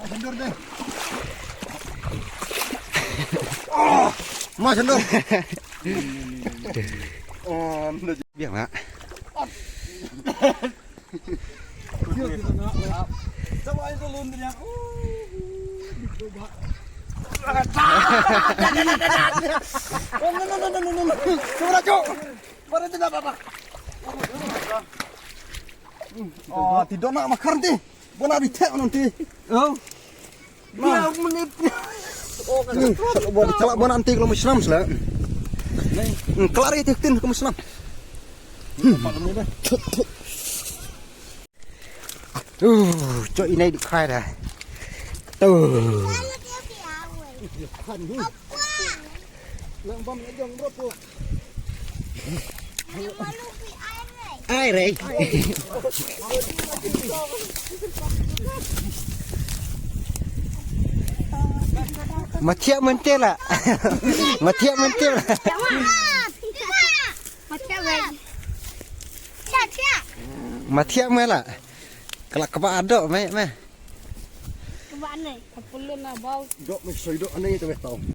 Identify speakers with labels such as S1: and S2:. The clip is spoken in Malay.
S1: Sendur deh. Oh, mas sendur.
S2: Biar nak.
S1: Coba itu lunturnya. Coba cok. Baru tidak apa-apa. Oh, tidak nak makan nanti. Bona bitek nanti. Oh. Dia menit. Oh, kalau buat celak bona nanti kalau muslim sela. Kelar itu tin kalau muslim.
S2: Cok ini di khai dah. Tuh.
S1: Lang bom nó dòng rốt luôn.
S2: Ai đây? Mà thiệu mình tên là mà thiệu mình tên là mà thiệu mới là kelak kebak adok meh.
S3: Kebaan nih, kepulun lah bau.
S1: Dok mesti dok aneh itu betul.